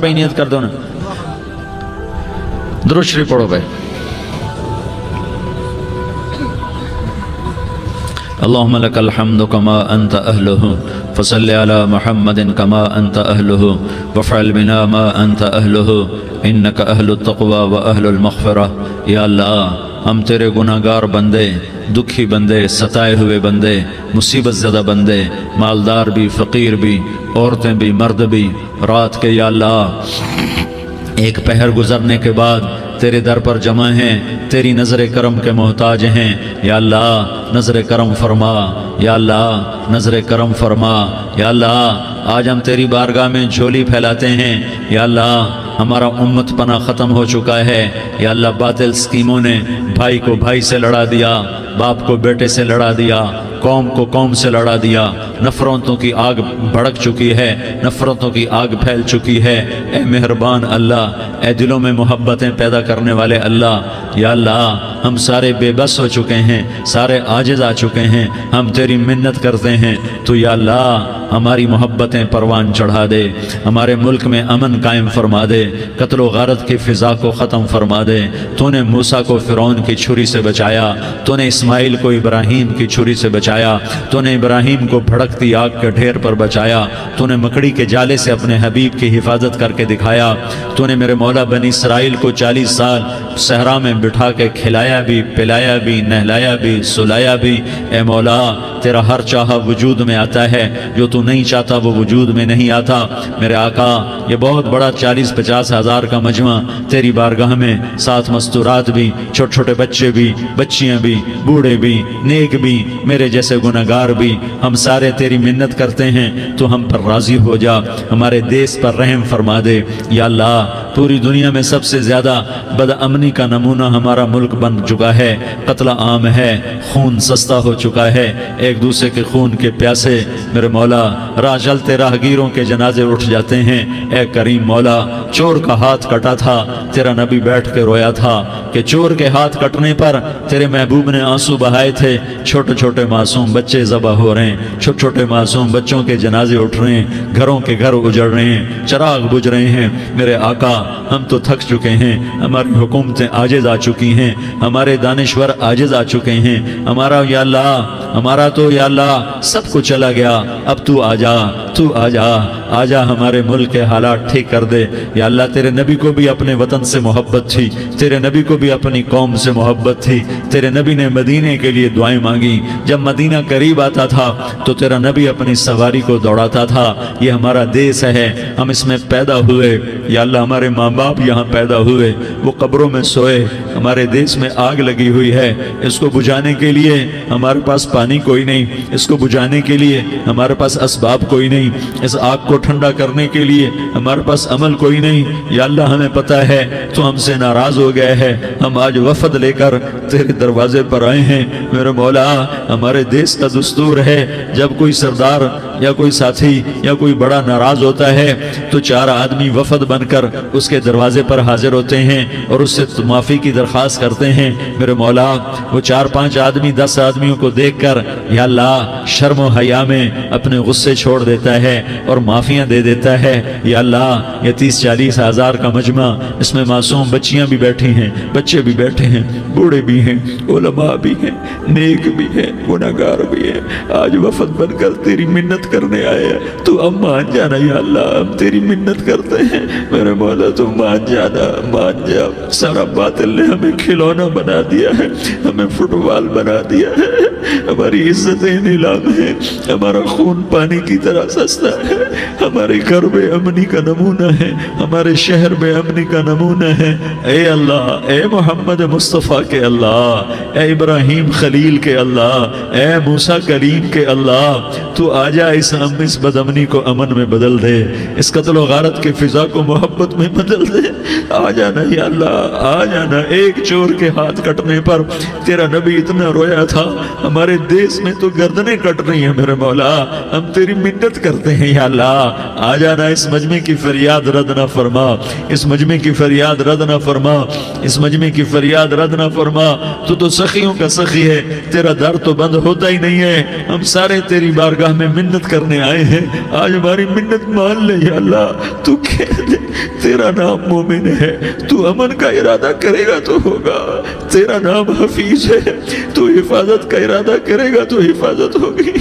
بھائی نیت کر دو نا۔ درود شریف پڑھو بھائی۔ اللهم لك الحمد كما أنت أهله فصل على محمد كما أنت أهله وافعل بنا ما أنت أهله إنك أهل التقوى وأهل المغفرة. یا اللہ ہم تیرے گناہگار بندے، دکھی بندے، ستائے ہوئے بندے، مصیبت زدہ بندے، مالدار بھی، فقیر بھی، عورتیں بھی، مرد بھی، رات کے یا اللہ ایک پہر گزرنے کے بعد تیرے در پر جمع ہیں، تیری نظر کرم کے محتاج ہیں. یا اللہ نظر کرم فرما، یا اللہ نظر کرم فرما. یا اللہ آج ہم تیری بارگاہ میں جھولی پھیلاتے ہیں. یا اللہ ہمارا امت پناہ ختم ہو چکا ہے. یا اللہ باطل اسکیموں نے بھائی کو بھائی سے لڑا دیا، باپ کو بیٹے سے لڑا دیا، قوم کو قوم سے لڑا دیا. نفرتوں کی آگ بھڑک چکی ہے، نفرتوں کی آگ پھیل چکی ہے. اے مہربان اللہ، اے دلوں میں محبتیں پیدا کرنے والے اللہ. یا اللہ ہم سارے بے بس ہو چکے ہیں، سارے عاجز آ چکے ہیں، ہم تیری منت کرتے ہیں. تو یا اللہ ہماری محبتیں پروان چڑھا دے، ہمارے ملک میں امن قائم فرما دے، قتل و غارت کی فضا کو ختم فرما دے. تو نے موسیٰ کو فرعون کی چھری سے بچایا، تو نے اسماعیل کو ابراہیم کی چھری سے بچایا، تو نے ابراہیم کو بھڑکتی آگ کے ڈھیر پر بچایا، تو نے مکڑی کے جالے سے اپنے حبیب کی حفاظت کر کے دکھایا. تو نے میرے مولا بنی اسرائیل کو 40 سال صحرا میں بٹھا کے کھلایا بھی، پلایا بھی، نہلایا بھی، سلایا بھی. اے مولا تیرا ہر چاہا وجود میں آتا ہے، جو تو نہیں چاہتا وہ وجود میں نہیں آتا. میرے آقا یہ بہت بڑا 40-50 ہزار کا مجمع تیری بارگاہ میں، ساتھ مستورات بھی، چھوٹے چھوٹے بچے بھی، بچیاں بھی، بوڑھے بھی، نیک بھی، میرے جیسے گناہگار بھی، ہم سارے تیری منت کرتے ہیں تو ہم پر راضی ہو جا، ہمارے دیس پر رحم فرما دے. یا اللہ پوری دنیا میں سب سے زیادہ بد امنی کا نمونہ ہمارا ملک بن چکا ہے، قتل عام ہے، خون سستا ہو چکا ہے، ایک دوسرے کے خون کے پیاسے. میرے مولا راہ چلتے راہگیروں کے جنازے اٹھ جاتے ہیں. اے کریم مولا چور کا ہاتھ کٹا تھا، تیرا نبی بیٹھ کے رویا تھا کہ چور کے ہاتھ کٹنے پر تیرے محبوب نے آنسو بہائے تھے. چھوٹے چھوٹے معصوم بچے ذبح ہو رہے ہیں، چھوٹے چھوٹے معصوم بچوں کے جنازے اٹھ رہے ہیں، گھروں کے گھر اجڑ رہے ہیں، چراغ بجھ رہے ہیں. میرے آقا ہم تو تھک چکے ہیں، ہماری حکومتیں عاجز آ چکی ہیں، ہمارے دانشور عاجز آ چکے ہیں. ہمارا یا اللہ ہمارا تو یا اللہ سب کچھ چلا گیا. اب تو آ جا، تو آ جا، آ جا ہمارے ملک کے حالات ٹھیک کر دے. یا اللہ تیرے نبی کو بھی اپنے وطن سے محبت تھی، تیرے نبی کو بھی اپنی قوم سے محبت تھی. تیرے نبی نے مدینے کے لیے دعائیں مانگی. جب مدینہ قریب آتا تھا تو تیرا نبی اپنی سواری کو دوڑاتا تھا. یہ ہمارا دیس ہے، ہم اس میں پیدا ہوئے. یا اللہ ہمارے ماں باپ یہاں پیدا ہوئے، وہ قبروں میں سوئے. ہمارے دیس میں آگ لگی ہوئی ہے، اس کو بجھانے کے لیے ہمارے پاس پانی کوئی نہیں، اس کو بجھانے کے لیے ہمارے پاس اسباب کوئی نہیں، اس آگ کو ٹھنڈا کرنے کے لیے ہمارے پاس عمل کوئی نہیں. یا اللہ ہمیں پتہ ہے تو ہم سے ناراض ہو گئے ہے، ہم آج وفد لے کر تیرے دروازے پر آئے ہیں. میرے مولا ہمارے دیس کا دستور ہے جب کوئی سردار یا کوئی ساتھی یا کوئی بڑا ناراض ہوتا ہے تو 4 آدمی وفد بن کر اس کے دروازے پر حاضر ہوتے ہیں اور اس سے معافی کی درخواست کرتے ہیں. میرے مولا وہ 4-5 آدمی 10 آدمیوں کو دیکھ کر یا اللہ شرم و حیا میں اپنے غصے چھوڑ دیتا ہے اور معافیاں دے دیتا ہے. یا اللہ یہ 30-40 ہزار کا مجمع، اس میں معصوم بچیاں بھی بیٹھی ہیں، بچے بھی بیٹھے ہیں، بوڑھے بھی ہیں، علماء بھی ہیں، نیک بھی ہیں، گناہگار بھی ہیں. آج وفد بن کر تیری منت کرنے آئے ہیں، تو اب مان جانا. یا اللہ ہم تیری منت کرتے ہیں، میرے مولا تو مان جانا، مان جا. سارا باطل نے ہمیں کھلونا بنا دیا ہے، ہمیں فٹ بال بنا دیا ہے، ہماری عزتیں نیلام ہیں، ہمارا خون پانی کی طرح سستا ہے. ہمارے گھر بے امنی کا نمونہ ہے، ہمارے شہر بے امنی کا نمونہ ہے. اے اللہ، اے محمد مصطفیٰ کے اللہ، اے ابراہیم خلیل کے اللہ، اے موسیٰ کلیم کے اللہ، تو آ جا اس بد امنی کو امن میں بدل دے، اس قتل و غارت کے فضا کو محبت میں بدل دے. آ جانا یا اللہ، آ جانا. ایک چور کے ہاتھ کٹنے پر تیرا نبی اتنا رویا تھا، ہمارے دیس میں تو گردنیں کٹ رہی ہیں. میرے مولا ہم تیری منت کرتے ہیں. یا اللہ آ جانا، اس مجمع کی فریاد رد نہ فرما، اس مجمع کی فریاد رد نہ فرما، اس مجمع کی فریاد رد نہ فرما. تو سخیوں کا سخی ہے، تیرا در تو بند ہوتا ہی نہیں ہے. ہم سارے تیری بارگاہ میں منت کرنے آئے ہیں، آج ہماری منت مان لے. یا اللہ تو کہہ دے تیرا نام مومن ہے، تو امن کا ارادہ کرے گا تو ہوگا، تیرا نام حفیظ ہے، تو حفاظت کا ارادہ کرے گا تو حفاظت ہوگی،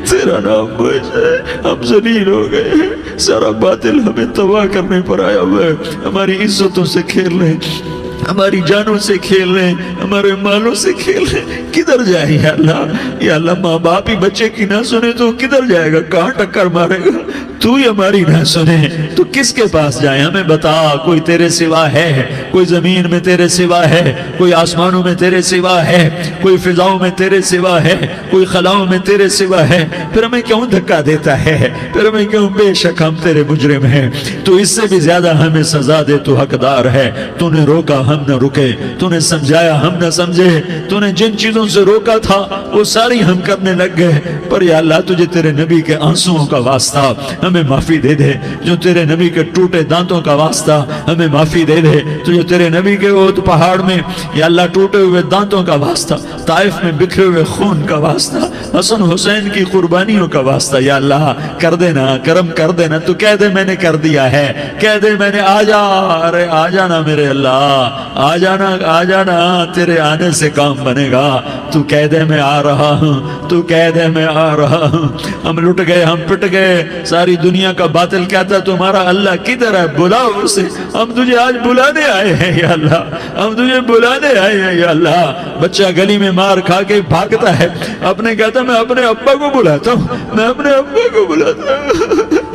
تیرا نام معز ہے۔ ہم ذلیل ہو گئے ہیں، سارا باطل ہمیں تباہ کرنے پر آیا ہوا ہے، ہماری عزتوں سے کھیل رہے ہیں، ہماری جانوں سے کھیل رہے ہیں، ہمارے مالوں سے کھیل رہے ہیں۔ کدھر جائے یا اللہ؟ یا اللہ ماں باپ ہی بچے کی نہ سنے تو کدھر جائے گا؟ کہاں ٹکر مارے گا؟ تو ہی ہماری نہ سنے تو کس کے پاس جائیں؟ ہمیں بتا، کوئی تیرے سوا ہے؟ کوئی زمین میں تیرے سوا ہے؟ کوئی آسمانوں میں تیرے سوا ہے؟ کوئی فضاؤں میں تیرے سوا ہے؟ کوئی خلاؤں میں تیرے سوا ہے؟ پھر ہمیں کیوں دھکا دیتا ہے؟ پھر ہمیں کیوں؟ بے شک ہم تیرے مجرم ہیں، تو اس سے بھی زیادہ ہمیں سزا دے، تو حقدار ہے۔ تو نے روکا ہم نہ رکے، تو نے سمجھایا ہم نہ سمجھے، تو نے جن چیزوں سے روکا تھا وہ ساری ہم کرنے لگ گئے، پر یا اللہ تجھے تیرے نبی کے آنسوؤں کا واسطہ ہمیں معافی دے دے، جو تیرے نبی کے ٹوٹے دانتوں کا واسطہ ہمیں معافی دے دے، تجھے تیرے نبی کے احد پہاڑ میں یا اللہ ٹوٹے ہوئے دانتوں کا واسطہ، طائف میں بکھرے ہوئے خون کا واسطہ، حسن حسین کی قربانیوں کا واسطہ یا اللہ کر دینا، کرم کر دینا۔ تو کہہ دے میں نے کر دیا ہے، کہہ دے میں نے، آ جا، ارے آ جانا میرے اللہ، آ جانا، آ جانا، تیرے آنے سے کام بنے گا۔ تو کہہ دے میں آ رہا ہوں، تو کہہ دے میں آ رہا ہوں۔ ہم لٹ گئے، ہم پٹ گئے، ساری دنیا کا باطل کہتا ہے تمہارا اللہ کدھر ہے؟ بلاؤ اسے، ہم تجھے آج بلانے آئے ہیں یا اللہ، ہم تجھے بلانے آئے ہیں یا اللہ۔ بچہ گلی میں مار کھا کے بھاگتا ہے، اپنے کہتا میں اپنے ابا کو بلاتا ہوں، میں اپنے ابا کو بلاتا ہوں،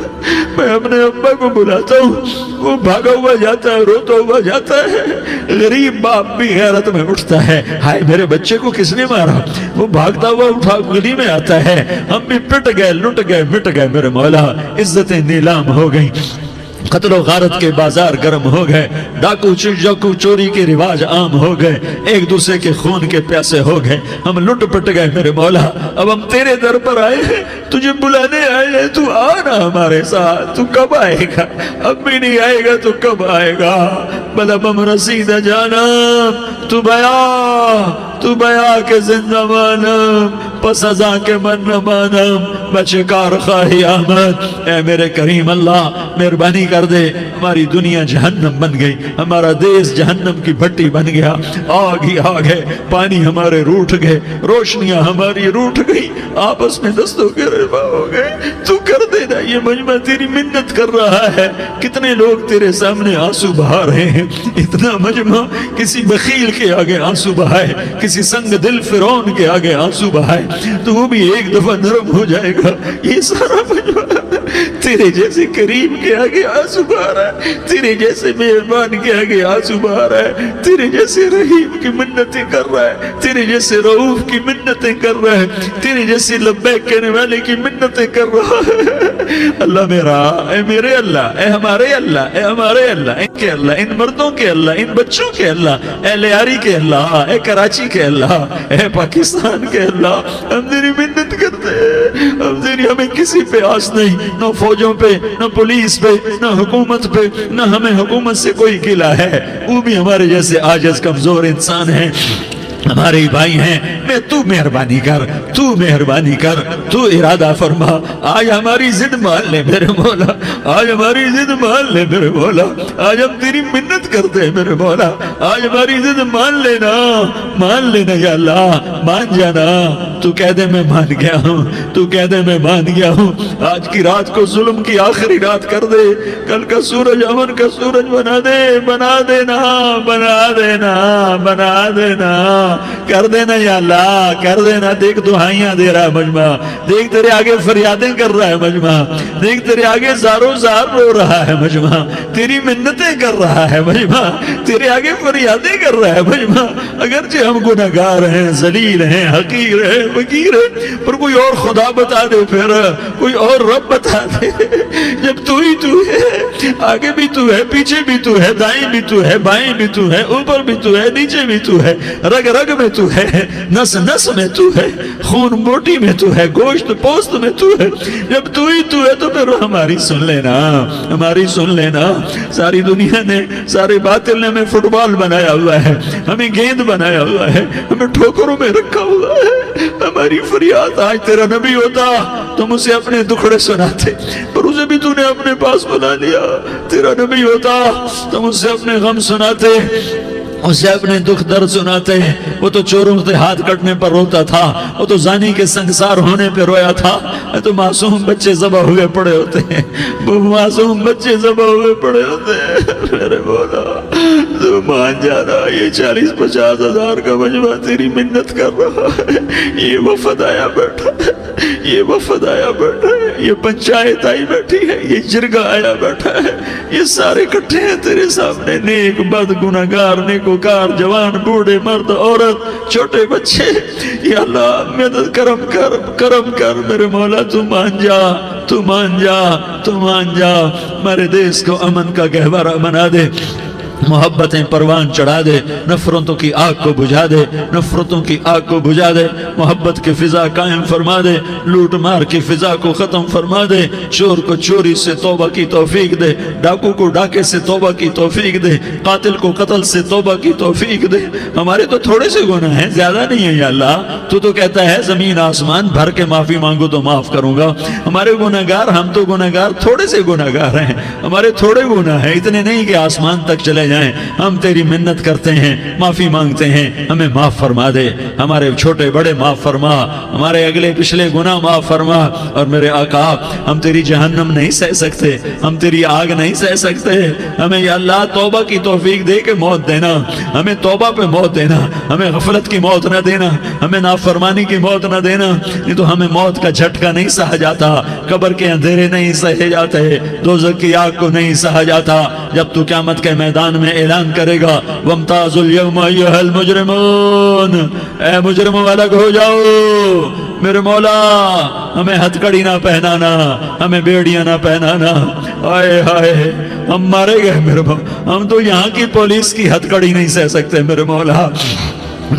میں اپنے ابا کو بلاتا ہوں، وہ بھاگا ہوا جاتا ہے، روتا ہوا جاتا ہے۔ غریب باپ بھی غیرت میں اٹھتا ہے، ہائے میرے بچے کو کس نے مارا؟ وہ بھاگتا ہوا اٹھا گلی میں آتا ہے۔ ہم بھی پٹ گئے، لٹ گئے، مٹ گئے میرے مولا، عزتیں نیلام ہو گئیں، قتل و غارت کے بازار گرم ہو گئے، ڈاکو چوری کے رواج عام ہو گئے، ایک دوسرے کے خون کے پیاسے ہو گئے، ہم لٹ پٹ گئے میرے مولا۔ اب ہم تیرے در پر آئے ہیں، تجھے بلانے آئے ہیں، تو آنا ہمارے ساتھ۔ تو کب آئے گا؟ اب بھی نہیں آئے گا تو کب آئے گا؟ بلبم رسید جانم، تو بیا کے زندہ مانم، پس ازاں کے من نہ مانم، بچکار خواہی آمد۔ اے میرے کریم اللہ مہربانی کر دے، ہماری دنیا جہنم بن گئی، ہمارا دیس جہنم کی بھٹی بن گیا، آگ ہی آگ ہے، پانی ہمارے روٹھ گئے، روشنیاں ہماری روٹھ گئی، آپس میں دستوں کے رفا ہو گئے۔ تو کر دینا، یہ مجمع تیری منت کر رہا ہے۔ کتنے لوگ تیرے سامنے آنسو بہا رہے ہیں، اتنا مجمع کسی بخیل کے آگے آنسو بہائے، کسی سنگ دل فرعون کے آگے آنسو بہائے تو وہ بھی ایک دفعہ نرم ہو جائے گا۔ یہ سارا مجمع تیرے جیسے کریم کے آگے آنسو بہا رہا ہے، تیرے جیسے مہربان کے آگے آنسو بہا رہا ہے، تیرے جیسے رحیم کی منتیں کر رہا ہے، تیرے جیسے رؤوف کی منتیں کر رہا ہے، تیرے جیسے لبیک کہنے والے کی منتیں کر رہا ہے۔ اللہ میرا، اے میرے اللہ، اے ہمارے اللہ، اے ہمارے اللہ، ان کے اللہ، ان مردوں کے اللہ، ان بچوں کے اللہ، اے لیاری کے اللہ، اے کراچی کے اللہ، اے پاکستان کے اللہ، ہم تیری منت کرتے ہیں، ہمیں کسی پہ آس نہیں، نہ فوجوں پہ، نہ پولیس پہ، نہ حکومت پہ، نہ ہمیں حکومت سے کوئی گلہ ہے، وہ بھی ہمارے جیسے عاجز کمزور انسان ہیں، ہمارے بھائی ہیں۔ میں تو مہربانی کر، تو مہربانی کر، تو ارادہ فرما، آج ہماری ضد مان لے میرے مولا، آج ہماری ضد مان لے میرے مولا، آج ہم تیری منت کرتے ہیں میرے مولا، آج ہماری ضد مان لینا یا اللہ، مان جانا۔ تو کہہ دے میں مان گیا ہوں، تو کہہ دے میں مان گیا ہوں، آج کی رات کو ظلم کی آخری رات کر دے، کل کا سورج امن کا سورج بنا دے، بنا دینا، بنا دینا، بنا دینا، کر دینا یا اللہ، کر دینا۔ دیکھ دعائیاں دے رہا ہے مجمع، دیکھ تیرے آگے فریادیں کر رہا ہے مجمع، دیکھ تیرے آگے زارو زار رو رہا ہے مجمع، تیری منتیں کر رہا ہے مجمع، تیرے آگے فریادیں کر رہا ہے مجمع۔ اگرچہ ہم گناہگار ہیں، ذلیل ہیں، حقیر ہیں، فقیر ہیں، پر کوئی اور خدا بتا دے، پھر کوئی اور رب بتا دے۔ جب تو ہی تو ہے، آگے بھی تو ہے، پیچھے بھی تو ہے، دائیں بھی تو ہے، بائیں بھی تو ہے، اوپر بھی تو ہے، نیچے بھی تو ہے، رگ رگ میں تو ہے، نس نس میں تو ہے، خون بوٹی میں تو ہے، گوشت پوست میں تو ہے۔ جب تو ہی تو ہے تو پھر ہماری سن لینا، ہماری سن لینا۔ ساری دنیا نے، سارے باطل نے ہمیں فٹ بال بنایا ہوا ہے، ہمیں گیند بنایا ہوا ہے، ہمیں ٹھوکروں میں رکھا ہوا ہے۔ ہماری فریاد آج تیرا نبی ہوتا تم اسے اپنے دکھڑے سناتے، پر اسے بھی تو نے اپنے پاس بنا لیا۔ تیرا نبی ہوتا تم اسے اپنے غم سناتے، اسے اپنے دکھ درد سناتے۔ وہ تو چوروں سے ہاتھ کٹنے پر روتا تھا، وہ تو زانی کے سنگسار ہونے پہ رویا تھا، تو معصوم بچے ذبح ہوئے پڑے ہوتے ہیں، وہ معصوم بچے ذبح ہوئے پڑے ہوتے ہیں۔ میرے مولا تو مان جانا، یہ 40-50 ہزار کا مجمع تیری منت کر رہا ہے، یہ وفد آیا بیٹھا ہے، یہ وفد آیا بیٹھا ہے، یہ پنچایت آئی بیٹھی ہے، یہ جرگہ آیا بیٹھا ہے، یہ سارے کٹھے ہیں تیرے سامنے، نیک بد گناہگار نیکوکار، جوان بوڑھے مرد عورت چھوٹے بچے۔ یا اللہ مدد کرم کر، کرم کر میرے مولا، تو مان جا، تو مان جا، تو مان جا۔ ہمارے دیس کو امن کا گہوارہ بنا دے، محبتیں پروان چڑھا دے، نفرتوں کی آگ کو بجھا دے، نفرتوں کی آگ کو بجھا دے، محبت کی فضا قائم فرما دے، لوٹ مار کی فضا کو ختم فرما دے، چور کو چوری سے توبہ کی توفیق دے، ڈاکو کو ڈاکے سے توبہ کی توفیق دے، قاتل کو قتل سے توبہ کی توفیق دے۔ ہمارے تو تھوڑے سے گناہ ہیں، زیادہ نہیں ہیں یا اللہ، تو کہتا ہے زمین آسمان بھر کے معافی مانگو تو معاف کروں گا۔ ہمارے گناہگار، ہم تو گناہگار تھوڑے سے گناہگار ہیں، ہمارے تھوڑے گناہ ہیں، اتنے نہیں کہ آسمان تک چلے جائیں۔ ہم تیری منت کرتے ہیں، معافی مانگتے ہیں، ہمیں معاف فرما دے، ہمارے چھوٹے بڑے معاف فرما، ہمارے اگلے پچھلے گناہ معاف فرما۔ اور میرے آقا ہم تیری جہنم نہیں سہ سکتے، ہم تیری آگ نہیں سہ سکتے، ہمیں یا اللہ توبہ کی توفیق دے کے موت دینا، ہمیں توبہ پہ موت دینا، ہمیں غفلت کی موت نہ دینا، ہمیں نافرمانی کی موت نہ دینا، نہیں تو ہمیں موت کا جھٹکا نہیں سہا جاتا، قبر کے اندھیرے نہیں سہے جاتے، دوزخ کی آگ کو نہیں سہا جاتا۔ جب تو قیامت کے میدان میں اعلان کرے گا وَامْتَازُوا الْيَوْمَ أَيُّهَا الْمُجْرِمُونَ، اے مجرموں الگ ہو جاؤ، میرے مولا ہمیں ہتھ کڑی نہ پہنانا، ہمیں بیڑیاں نہ پہنانا۔ آئے ہائے ہم مارے گئے میرے مولا، ہم تو یہاں کی پولیس کی ہتھ کڑی نہیں سہ سکتے میرے مولا،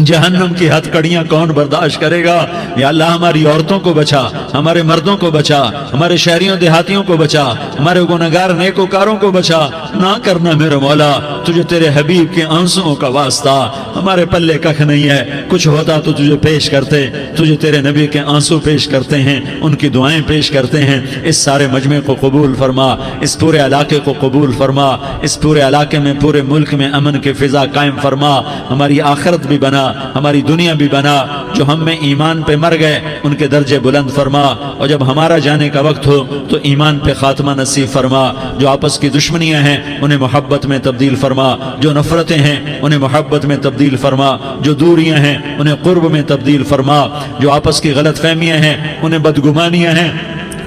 جہنم کی ہتھ کڑیاں کون برداشت کرے گا؟ یا اللہ ہماری عورتوں کو بچا، ہمارے مردوں کو بچا، ہمارے شہریوں دیہاتیوں کو بچا، ہمارے گنہگار نیکوکاروں کو بچا۔ نہ کرنا میرے مولا، تجھے تیرے حبیب کے آنسوؤں کا واسطہ، ہمارے پلے ککھ نہیں ہے، کچھ ہوتا تو تجھے پیش کرتے، تجھے تیرے نبی کے آنسو پیش کرتے ہیں، ان کی دعائیں پیش کرتے ہیں۔ اس سارے مجمع کو قبول فرما، اس پورے علاقے کو قبول فرما، اس پورے علاقے میں، پورے ملک میں امن کی فضا قائم فرما، ہماری آخرت بھی بنا، ہماری دنیا بھی بنا۔ جو ہم میں ایمان پہ مر گئے ان کے درجے بلند فرما، اور جب ہمارا جانے کا وقت ہو تو ایمان پہ خاتمہ نصیب فرما۔ جو آپس کی دشمنیاں ہیں انہیں محبت میں تبدیل فرما، جو نفرتیں ہیں انہیں محبت میں تبدیل فرما، جو دوریاں ہیں انہیں قرب میں تبدیل فرما، جو آپس کی غلط فہمیاں ہیں انہیں بدگمانیاں ہیں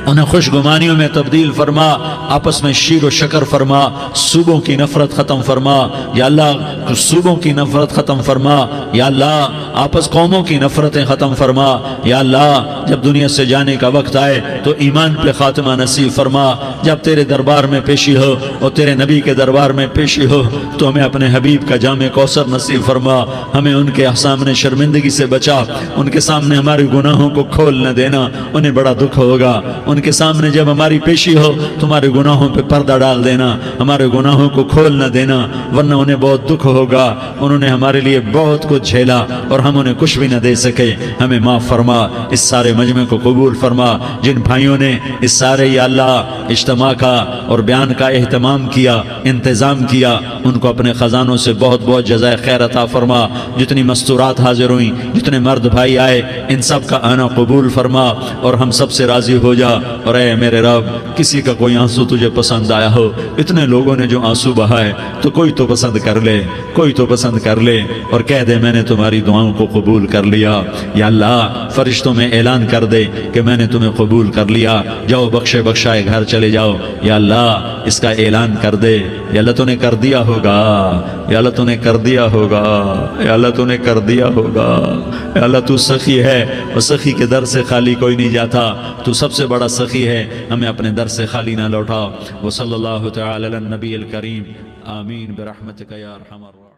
انہیں خوش گمانیوں میں تبدیل فرما، آپس میں شیر و شکر فرما، صوبوں کی نفرت ختم فرما یا اللہ، صوبوں کی نفرت ختم فرما یا اللہ، آپس قوموں کی نفرتیں ختم فرما یا اللہ۔ جب دنیا سے جانے کا وقت آئے تو ایمان پہ خاتمہ نصیب فرما۔ جب تیرے دربار میں پیشی ہو اور تیرے نبی کے دربار میں پیشی ہو تو ہمیں اپنے حبیب کا جام کوثر نصیب فرما، ہمیں ان کے سامنے شرمندگی سے بچا، ان کے سامنے ہمارے گناہوں کو کھول نہ دینا، انہیں بڑا دکھ ہوگا۔ ان کے سامنے جب ہماری پیشی ہو تمہارے گناہوں پہ پردہ ڈال دینا، ہمارے گناہوں کو کھول نہ دینا، ورنہ انہیں بہت دکھ ہوگا۔ انہوں نے ہمارے لیے بہت کچھ جھیلا اور ہم انہیں کچھ بھی نہ دے سکے، ہمیں معاف فرما۔ اس سارے مجمع کو قبول فرما۔ جن بھائیوں نے اس سارے یا اللہ اجتماع کا اور بیان کا اہتمام کیا، انتظام کیا، ان کو اپنے خزانوں سے بہت بہت جزائے خیر عطا فرما۔ جتنی مستورات حاضر ہوئیں، جتنے مرد بھائی آئے، ان سب کا آنا قبول فرما اور ہم سب سے راضی ہو جا۔ اور اے میرے رب، کسی کا کوئی آنسو تجھے پسند آیا ہو، اتنے لوگوں نے جو آنسو بہائے، تو کوئی تو پسند کر لے، کوئی تو پسند کر لے اور کہہ دے میں نے تمہاری دعاؤں کو قبول کر لیا۔ یا اللہ فرشتوں میں اعلان کر دے کہ میں نے تمہیں قبول کر لیا، جاؤ بخشے بخشائے گھر چلے جاؤ۔ یا اللہ اس کا اعلان کر دے، یا اللہ تو نے کر دیا ہوگا، یا اللہ تو نے کر دیا ہوگا، یا اللہ تو نے کر دیا ہوگا۔ یا اللہ تو سخی ہے اور سخی کے در سے خالی کوئی نہیں جاتا، تو سب سے بڑا سخی ہے، ہمیں اپنے در سے خالی نہ لوٹا۔ وصلی اللہ تعالی علی النبی الکریم، آمین برحمتک یا ارحم الراحمین۔